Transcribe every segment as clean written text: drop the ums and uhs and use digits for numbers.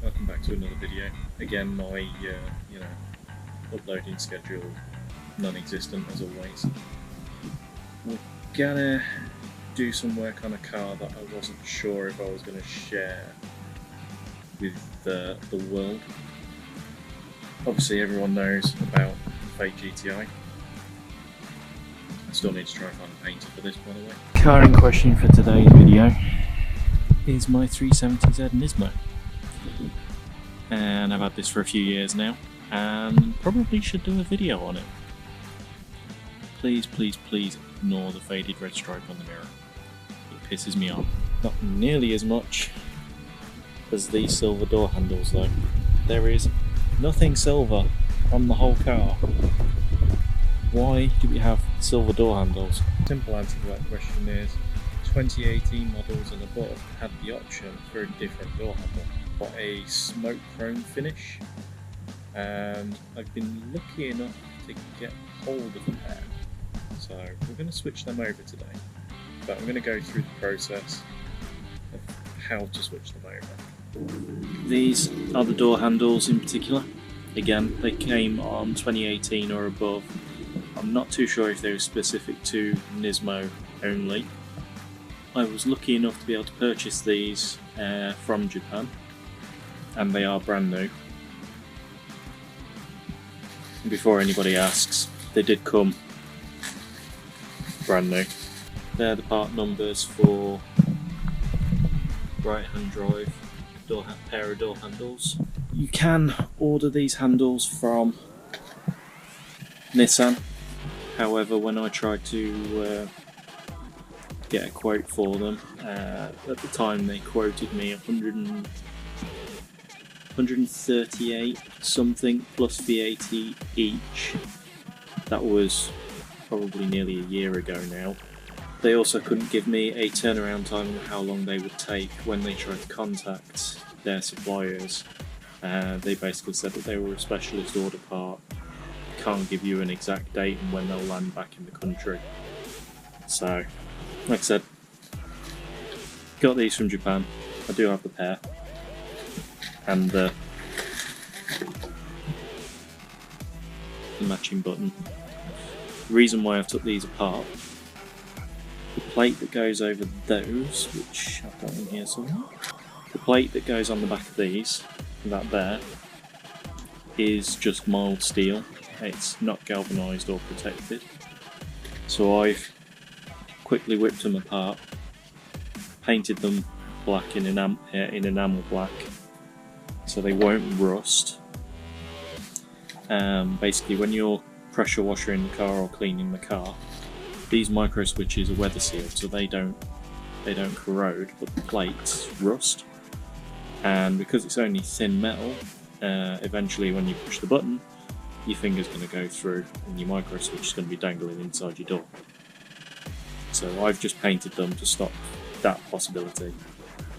welcome back to another video. Again, my uploading schedule non-existent as always. We're gonna do some work on a car that I wasn't sure if I was going to share with the world. Obviously everyone knows about the fake GTI. I still need to try and find a painter for this, by the way. Car in question for today's video is my 370Z Nismo. And I've had this for a few years now and probably should do a video on it. Please, please, please ignore the faded red stripe on the mirror. It pisses me off. Not nearly as much as these silver door handles though. There is nothing silver on the whole car. Why do we have silver door handles? Simple answer to that question is 2018 models and above had the option for a different door handle, but a smoke chrome finish, and I've been lucky enough to get hold of a pair, so we're going to switch them over today. But I'm going to go through the process of how to switch them over. These are the door handles in particular. Again, they came on 2018 or above. I'm not too sure if they were specific to Nismo only. I was lucky enough to be able to purchase these from Japan, and they are brand new. And before anybody asks, they did come brand new. They're the part numbers for right hand drive pair of door handles. You can order these handles from Nissan. However, when I tried to get a quote for them, at the time they quoted me 138 something plus VAT each. That was probably nearly a year ago now. They also couldn't give me a turnaround time of how long they would take when they tried to contact their suppliers. They basically said that they were a specialist order part, can't give you an exact date and when they'll land back in the country. So, like I said, got these from Japan. I do have the pair and the matching button. The reason why I've took these apart, the plate that goes over those, which I've got in here somewhere, the plate that goes on the back of these, that there, is just mild steel. It's not galvanised or protected. So I've quickly whipped them apart, painted them black in enamel black so they won't rust. Basically, when you're pressure washing the car or cleaning the car, these micro switches are weather sealed, so they don't corrode, but the plates rust. And because it's only thin metal, eventually when you push the button, your finger's going to go through and your micro switch is going to be dangling inside your door. So I've just painted them to stop that possibility.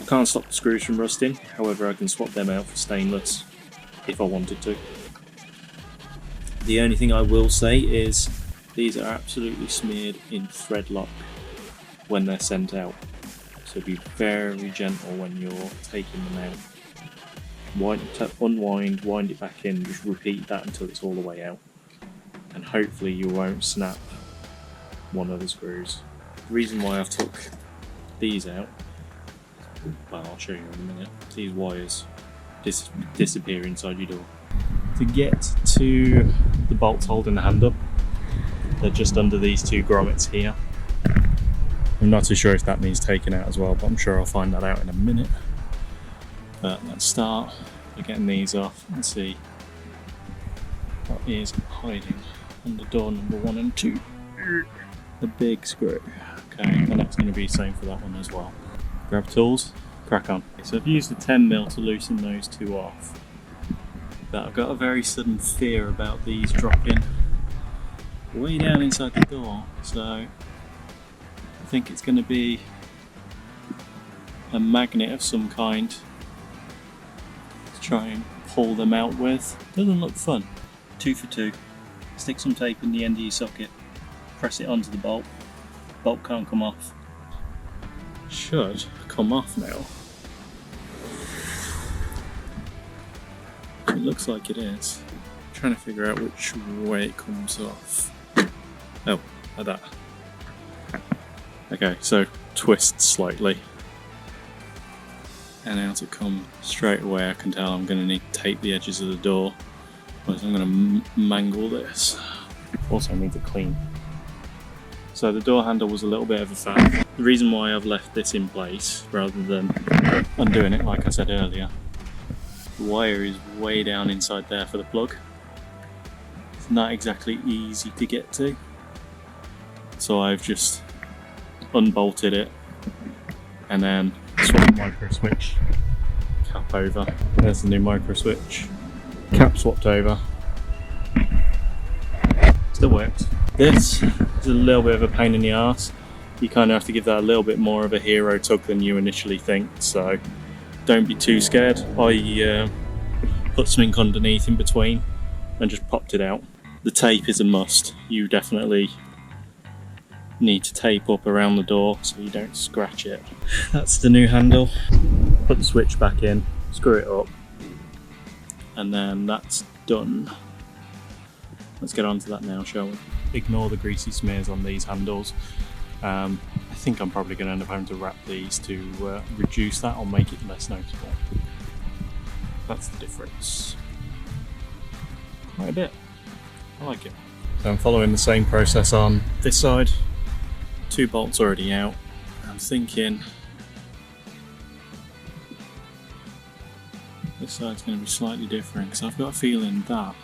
I can't stop the screws from rusting, however I can swap them out for stainless if I wanted to. The only thing I will say is these are absolutely smeared in thread lock when they're sent out, so be very gentle when you're taking them out. Unwind, wind it back in, just repeat that until it's all the way out, and hopefully you won't snap one of the screws. The reason why I've took these out, well, I'll show you in a minute. These wires disappear inside your door. To get to the bolts holding the hand up, they're just under these two grommets here. I'm not too sure if that means taken out as well, but I'm sure I'll find that out in a minute. But let's start by getting these off and see what is hiding under door number 1 and 2. The big screw. Okay, and that's going to be the same for that one as well. Grab tools, crack on. So I've used a 10mm to loosen those two off, but I've got a very sudden fear about these dropping way down inside the door, so I think it's going to be a magnet of some kind to try and pull them out with. Doesn't look fun. 2 for 2. Stick some tape in the end of your socket, press it onto the bolt. Bolt can't come off. Should come off now. It looks like it is. I'm trying to figure out which way it comes off. Oh, like that. Okay, so twist slightly. And now to come straight away, I can tell I'm going to need to tape the edges of the door, otherwise I'm going to mangle this. Also need to clean. So the door handle was a little bit of a faff. The reason why I've left this in place rather than undoing it like I said earlier, the wire is way down inside there for the plug. It's not exactly easy to get to. So I've just unbolted it and then swapped the micro switch cap over. There's the new micro switch. Cap swapped over. Still works. This is a little bit of a pain in the arse. You kind of have to give that a little bit more of a hero tug than you initially think, so don't be too scared. I put something underneath in between and just popped it out. The tape is a must. You definitely need to tape up around the door so you don't scratch it. That's the new handle. Put the switch back in, screw it up, and then that's done. Let's get on to that now, shall we? Ignore the greasy smears on these handles. I think I'm probably going to end up having to wrap these to reduce that or make it less noticeable. That's the difference. Quite a bit. I like it. So I'm following the same process on this side. 2 bolts already out. I'm thinking this side's going to be slightly different because I've got a feeling that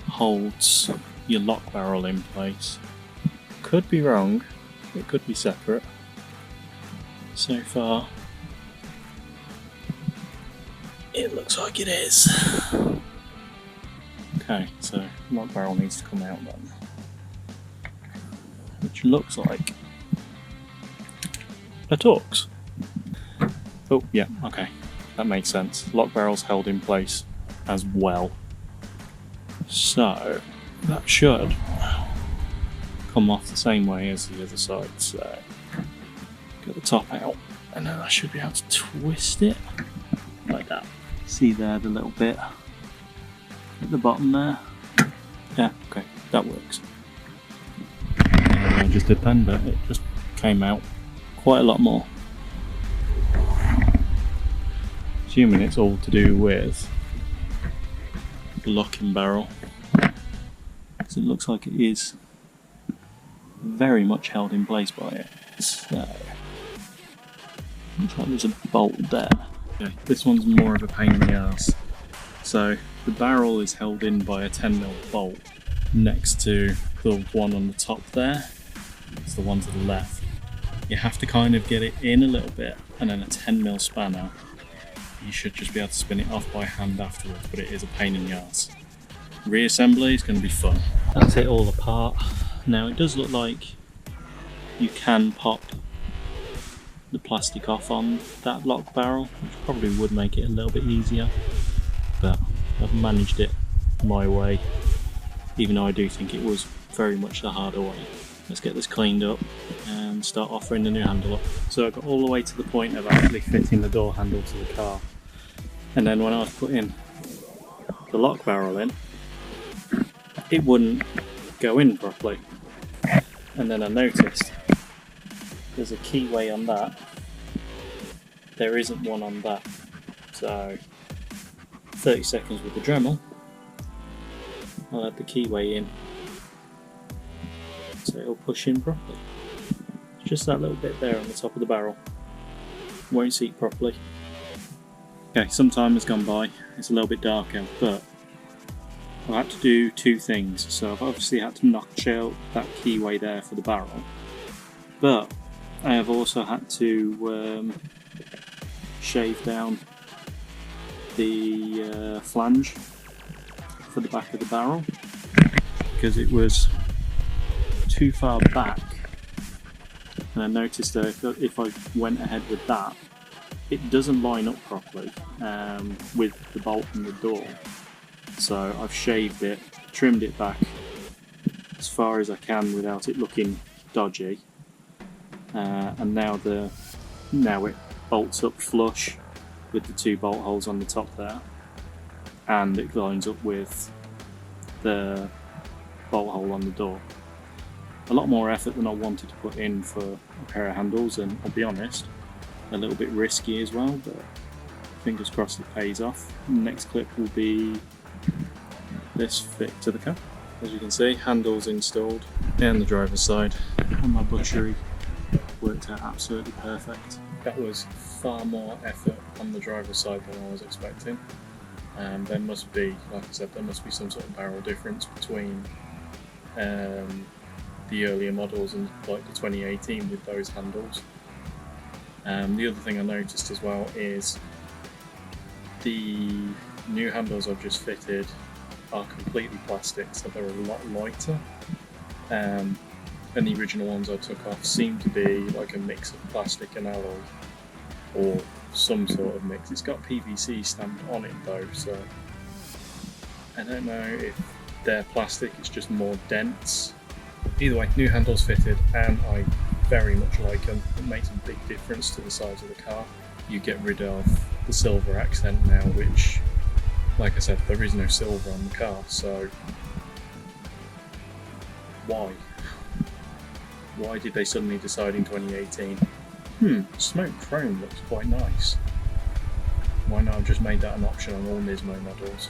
holds your lock barrel in place. Could be wrong, it could be separate. So far it looks like it is. Okay, so lock barrel needs to come out then, which looks like a Torx. Oh yeah, okay, that makes sense. Lock barrel's held in place as well, so that should come off the same way as the other side. So get the top out and then I should be able to twist it like that. See there the little bit at the bottom there? Yeah, okay, that works. And I just did then, but it just came out quite a lot more. Assuming it's all to do with the locking barrel, because it looks like it is very much held in place by it. So looks like there's a bolt there. Okay, this one's more of a pain in the ass. So the barrel is held in by a 10mm bolt next to the one on the top there. It's the one to the left. You have to kind of get it in a little bit, and then a 10mm spanner. You should just be able to spin it off by hand afterwards, but it is a pain in the ass. Reassembly is going to be fun. That's it all apart. Now it does look like you can pop the plastic off on that lock barrel, which probably would make it a little bit easier, but I've managed it my way, even though I do think it was very much the harder way. Let's get this cleaned up and start offering the new handle up. So I got all the way to the point of actually fitting the door handle to the car, and then when I was putting the lock barrel in, it wouldn't go in properly. And then I noticed there's a keyway on that. There isn't one on that. So 30 seconds with the Dremel, I'll add the keyway in so it'll push in properly. Just that little bit there on the top of the barrel. Won't seat properly. Okay, some time has gone by. It's a little bit dark out, but I had to do 2 things. So I've obviously had to notch out that keyway there for the barrel, but I have also had to shave down the flange for the back of the barrel because it was too far back, and I noticed that if I went ahead with that, it doesn't line up properly with the bolt and the door. So I've shaved it, trimmed it back as far as I can without it looking dodgy, and now it bolts up flush with the 2 bolt holes on the top there. and it lines up with the bolt hole on the door. A lot more effort than I wanted to put in for a pair of handles, and I'll be honest, a little bit risky as well, but fingers crossed it pays off. Next clip will be this fit to the car. As you can see, handles installed and the driver's side, and my butchery worked out absolutely perfect. That was far more effort on the driver's side than I was expecting. There must be, like I said, there must be some sort of barrel difference between the earlier models and like the 2018 with those handles. The other thing I noticed as well is the new handles I've just fitted are completely plastic, so they're a lot lighter. And the original ones I took off seem to be like a mix of plastic and alloy, or some sort of mix. It's got PVC stamped on it though, so I don't know if they're plastic, it's just more dense. Either way, new handles fitted, and I very much like them. It makes a big difference to the size of the car. You get rid of the silver accent now, which, like I said, there is no silver on the car, so why? Why did they suddenly decide in 2018, smoked chrome looks quite nice? Why not have just made that an option on all Nismo models?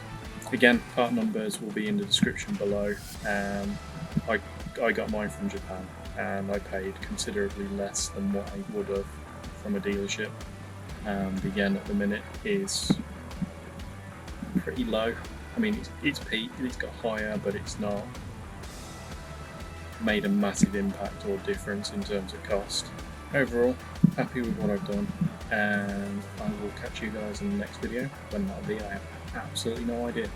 Again, part numbers will be in the description below. I got mine from Japan, and I paid considerably less than what I would have from a dealership. The yen at the minute is pretty low. I mean, it's peaked, it's got higher, but it's not made a massive impact or difference in terms of cost. Overall, happy with what I've done, and I will catch you guys in the next video. When that'll be, I have absolutely no idea.